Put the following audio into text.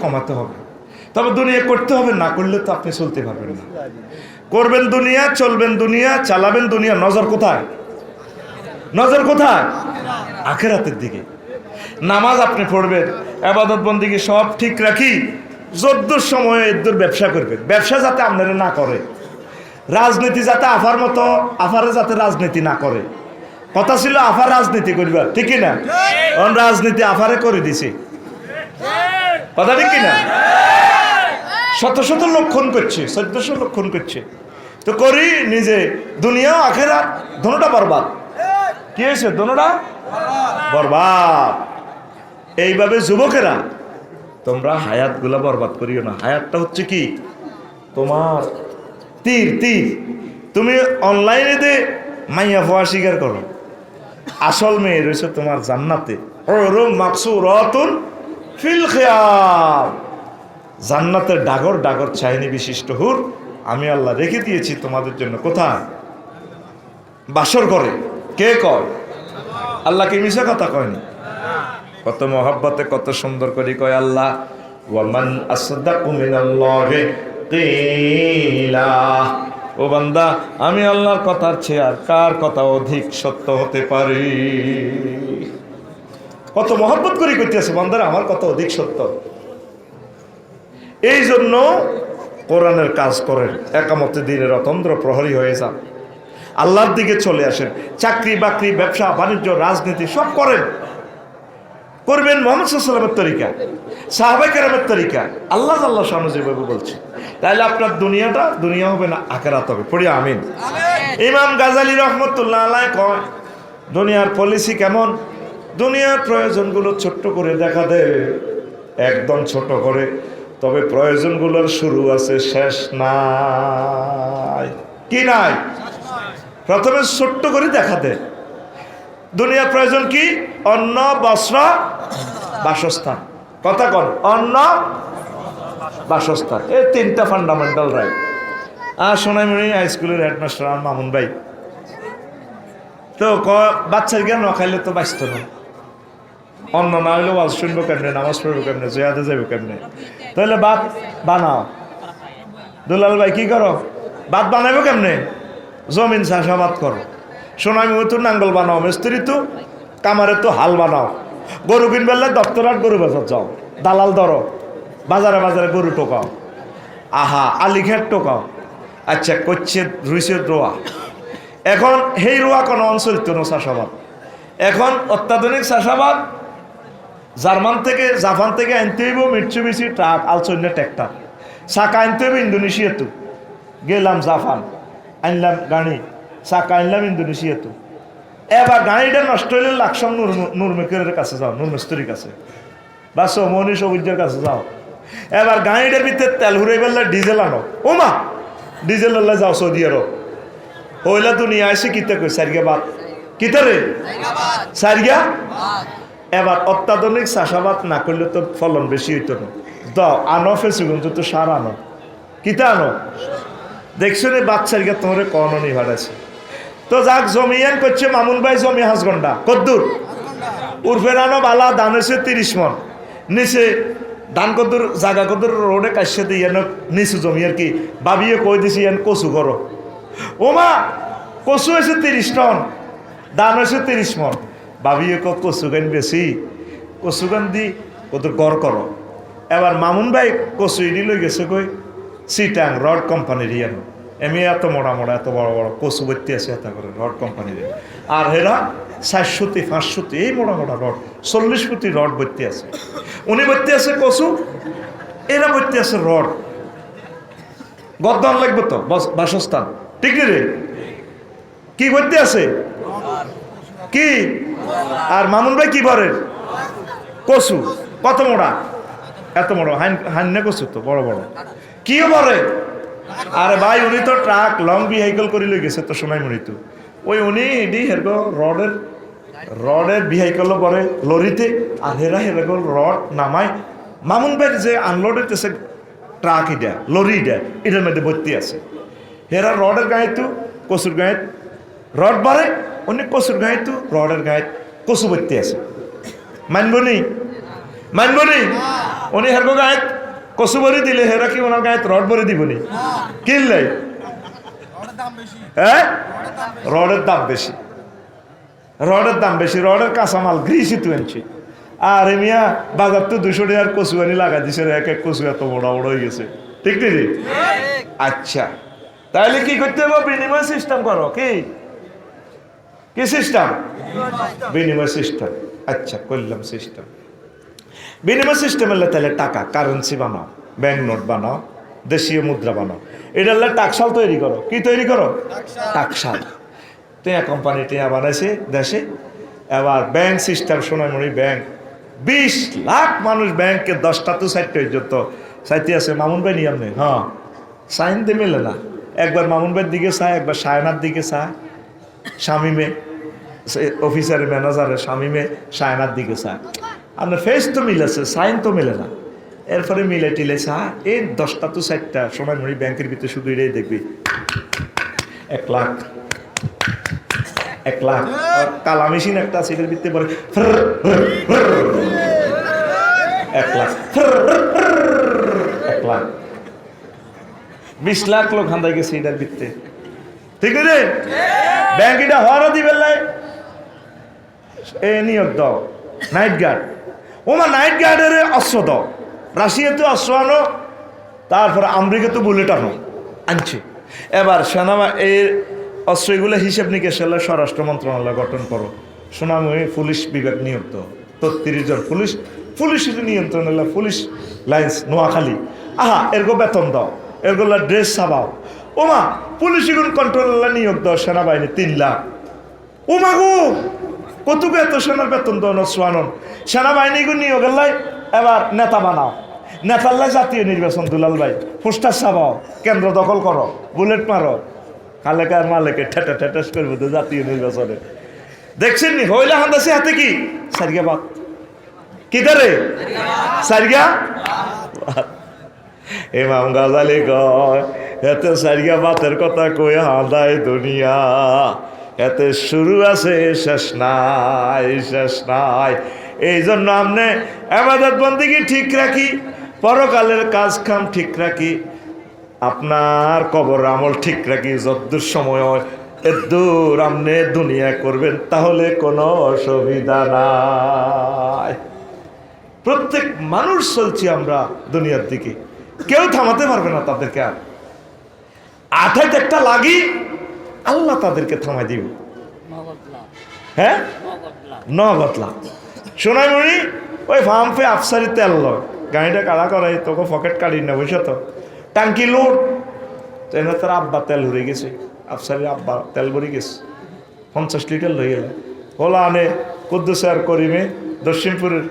কমাতে হবে। তবে দুনিয়া করতে হবে, না করলে তো আপনি চলতে পারবেন না। করবেন দুনিয়া, চলবেন দুনিয়া, চালাবেন দুনিয়া, নজর কোথায়? নজর কোথায়? আখিরাতের দিকে। নামাজ আপনি পড়বেন, ইবাদত বন্দেগী সব ঠিক রাখি, যদ্দুর সময়ে এদ্দুর ব্যবসা করবেন। ব্যবসা যাতে আপনারা না করে, রাজনীতি যাতে আফার মতো, আফারে যাতে রাজনীতি না করে। কথা ছিল আফার রাজনীতি করবার, ঠিক কিনা? রাজনীতি আফারে করে দিছে, কথা ঠিক কিনা? শত শত লক্ষণ করছে, 1400 লক্ষণ করছে, তো করি নিজে দুনিয়া আখেরাত দোনোটা বরবাদ। কি হয়েছে? দোনোটা বরবাদ। এইভাবে যুবকেরা তোমরা হায়াতগুলা বরবাদ করিও না। হায়াতটা হচ্ছে কি? তোমার তীর। তুমি অনলাইনে দে মাইয়া ফোয়া স্বীকার করো, আসল মেয়ে রয়েছে তোমার জান্নাতে। ফিল খিয়াম, জান্নাতের ডাগর ডাগর চাইনি বিশিষ্ট হুর আমি আল্লাহ রেখে দিয়েছি তোমাদের জন্য। কোথায়? বাসর করে। কে কয়? আল্লাহ কি মিশা কথা কয়নি? কত মহব্বতে কত সুন্দর করে কয় আল্লাহ, ওয়ামান আসদাকু মিনাল্লাহি কিলা। ও বান্দা, আমি আল্লাহর কথার চেয়ে আর কার কথা অধিক সত্য হতে পারে? কত মহব্বত করে করতেছে বান্দারা, আমার কথা অধিক সত্য। এই জন্য কোরআনের কাজ করেন, একামতে দিনের অতন্দ্র প্রহরী হয়ে যান, আল্লাহর দিকে চলে আসেন। চাকরি বাকরি, ব্যবসা বাণিজ্য, রাজনীতি সব করেন, করবেন মুহাম্মদ সাল্লাল্লাহু আলাইহি ওয়াসাল্লামের তরিকা, সাহাবায়ে কেরামের তরিকা, আল্লাহ শানু যেভাবে বলছে। তাহলে আপনার দুনিয়াটা দুনিয়া হবে না, আখিরাত হবে। পড়ি আমিন। ইমাম গাজালি রহমতুল্লাহ আলাইহি কয়, দুনিয়ার পলিসি কেমন? দুনিয়ার প্রয়োজনগুলো ছোট্ট করে দেখা দেয়, একদম ছোট করে, তবে প্রয়োজনগুলোর শুরু আছে, শেষ নাই। কি নাই? প্রথমে ছোট্ট করে দেখা দেয়। দুনিয়ার প্রয়োজন কি? অন্ন, বস্ত্র, বাসস্থান। কথা কন, অন্ন, বাসস্থান, এই তিনটা ফান্ডামেন্টাল রাইট। আর সোনাইমুড়ি হাই স্কুলের হেডমাস্টার আর মামুন ভাই তো বাচ্চার জ্ঞান না খাইলে তো বাঁচত না। অন্ন না হইলে ওয়াজ শুনবো কেমনে, নামাজ পড়বো কেমনে, জিয়াদে যাবো কেমনে? তাহলে ভাত বানাও। দুলাল ভাই কি করো? ভাত বানাবো কেমনে? জমিন চাষাবাদ করো। সোনাইমুড়ি তো নাঙ্গল বানাও, মিস্ত্রি তো কামারে তো হাল বানাও। গরু কিনবেলে দপ্তরাট গরু বাজার যাও, দালাল ধরো, বাজারে বাজারে গরু টোকাও, আহা আলিঘাট টোকাও। আচ্ছা করছে রুইছে রোয়া। এখন সেই রোয়া কোনো অঞ্চল তো চাষাবাদ। এখন অত্যাধুনিক চাষাবাদ জার্মান থেকে, জাপান থেকে আনতে হইব মিটসুবিশি ট্রাক, আলচন্য ট্র্যাক্টর। চাকা আনতে হইব ইন্দোনেশিয়াতো, গেলাম জাপান, আনলাম গাড়ি, চাকা আনলাম ইন্দোনেশিয়াতো। এবার গাড়িটা নষ্ট হইলে লাকসাম নূরমেকের কাছে যাও, নূরমিস্ত্রির কাছে, বা মনীষ অভিজ্ঞের কাছে যাও। এবার গাড়িটার ভিতরে তেল হুড়াই ফেললে ডিজেল আনো, ও মা ডিজেল আল্লাহ যাও সৌদি আরব। হইলা দুনিয়া আসে কিতে কই সারিগা বাদ, কিতে রে সারিগা। এবার অত্যাধুনিক চাষাবাদ না করলে তো ফলন বেশি হইতো না। দাও আনো ফেসুগঞ্জ তো সার আনো, কিতা আনো। দেখছো রে বাচ্চার গিয়ে তোমার কনো নিভাড়াছে। তো যাক জমিয়ান করছে মামুন ভাই, জমি হাঁসগন্ডা কদ্দুর উর্ফের আনো বালা দান হয়েছে 30 মন। নিচে ধান কদ্দুর জাগা কদ্দুর রোডে কাশে দিয়ে নিচু জমি আর কি ভাবিয়ে কই দিছি ইয়ান কচু করো। ও মা কচু হয়েছে 30 টন, দান হয়েছে 30 মন। ভাবিয়ে কচু গান বেশি, কচু গান দি ওদের গড় করো। এবার মামুন ভাই কচু ইডি লই গেছে কই সিটাং রড কোম্পানির ইয়ানো। এমনি এত মোড়া মোড়া এত বড় বড় কচু ভর্তি আছে এত করে রড কোম্পানির। আর হেরা 400 500 এই মোড়া মোড়া রড, 40 ফুটি রড ভর্তি আছে। উনি ভর্তি আছে কচু, এরা ভর্তি আছে রড। গদ্দান লাগবে তো বাসস্থান, ঠিক রে? কি ভর্তি আছে কি? আর মামুন ভাই কি বলে? কচু। কত মোড়া? এত মোড়া হান্নে কচু তো বড় বড়। কি বলে? আরে ভাই উনি তো ট্রাক লং ভেহিকল করে লই গেছে তো সোনাইমুড়ি তো। ওই উনি এডি হেরগো রডের ভেহিকল পরে লরিতে, আর হেরগো রড নামাই মামুন ভাই যে আনলোড হইতেছে ট্রাক, এটা লরি, এটার মধ্যে ভর্তি আছে। হেরা রডের গায়ে তো কচুর গায়ে রড বাড়ে, উনি কচুর গায়ে তো রডের গায়ে কচু ভর্তি আছে। মানবনি? উনি হেরগো গায়ে কচু ভরি দিলে হেরা কি ওনার গায়ে রড ভরে দিবনি কিনলে হ্যাঁ রডের দাম বেশি রডের দাম বেশি রডের কাঁচামাল গ্রিসি 20 আর মিয়া বাজার তো 200 টাকার কচু আনি লাগা দিছে এক এক কচু এত বড় বড় হয়ে গেছে ঠিক নেই আচ্ছা তাহলে কি করতে হবে বিনিময় সিস্টেম করো কি সিস্টেম বিনিময় সিস্টেম আচ্ছা করলাম সিস্টেম বিনিময় সিস্টেম হলে তাহলে টাকা কারেন্সি বানাও ব্যাংক নোট বানাও দেশীয় মুদ্রা বানাও এটা হলে টাকশাল তৈরি করো কি তৈরি করো টাকশাল টিয়া কোম্পানি টিয়া বানাইছে দেশে এবার ব্যাংক সিস্টেম সোনামণি ব্যাংক 20 লাখ মানুষ ব্যাংকে 10টা তো 60টা যত সাইতে আছে মামুন ভাই নিয়ম নেই হ্যাঁ সাইন দিয়ে মেলে না একবার মামুন ভাইয়ের দিকে চায় একবার সায়নার দিকে চায় শামিমে অফিসারের ম্যানেজারের শামিমে সায়নার দিকে চায় আপনার ফেস তো মিলেছে সাইন তো মেলে না এরপরে মিলে টিলে চায় এই 10টা তো 60টা সোনামণি ব্যাংকের ভিতরে শুধু এটাই দেখবি 1 লাখ 1 লাখ কালা মেশিন একটা আছে এটার ভিতরে বলে 1 লাখ 1 লাখ 20 লাখ লোক হান্দাই গেছে এটার ভিতরে ঠিক রে ব্যাংক এটা হওয়ারও দিবেন নাই এ নিয়োগ দাও নাইট গার্ড ওমা নাইট গার্ডের অস্ত্র দাও রাশিয়াতে অস্ত্র আনো তারপরে আমেরিকাতে বুলেট আনো আনছে এবার সেনা এই অস্ত্রগুলো হিসেব নিকেশ হলে স্বরাষ্ট্র মন্ত্রণালয় গঠন করো সোনামণি পুলিশ বিভাগ নিয়োগ দাও 33 জন পুলিশের নিয়ন্ত্রণ হলে পুলিশ লাইন্স নোয়াখালী আহা এরকম বেতন দাও এরগুলো ড্রেস ছাপাও ওমা পুলিশ কন্ট্রোল নিয়োগ দাও সেনাবাহিনী 3 লাখ ওমা গো কতটুকু এত সেনার বেতন দাও নসওয়ানন সেনাবাহিনীগুলো নিয়োগ এলাই এবার নেতা বানাও নেতাল্লাই জাতীয় নির্বাচন দুলাল ভাই পোস্টার ছাপাও কেন্দ্র দখল করো বুলেট মারো কালেকার মালেকে ঠেটা ঠেটাস করবো তো জাতীয় নির্বাচনে দেখছেন নি হইলে হান্দাসি হাতে কি সারিগা বাত কি ধরে সারিগা ইমাম গাজালি কয় এতে সারিগা বাতের কথা কই হাঁদায় দুনিয়া এতে শুরু আছে শেষ নাই এই জন্য আপনি ইবাদত বন্দেগী ঠিক রাখি পরকালের কাজ কাম ঠিক রাখি আপনার কবর আমল ঠিক রাখি যতদূর সময় হয় এদূর আপনি দুনিয়া করবেন তাহলে কোনো অসুবিধা নাই প্রত্যেক মানুষ চলছি আমরা দুনিয়ার দিকে কেউ থামাতে পারবে না তাদেরকে আর আঠাইতে একটা লাগি আল্লাহ তাদেরকে থামাই দিব হ্যাঁ নগদলা সোনামণি ওই ফার্মে আফসারি তেল লয় গাড়িটা কাড়া করাই তোকে পকেট কাড়ি না বুঝছো তো টাঙ্কি লোড তো এনে তার আব্বা তেল ভরে গেছে আফসারির আব্বা তেল ভরে গেছে 50 লিটার লই গেলে ওলা আনে কুদ্দুস আর করিমে দক্ষিণপুরের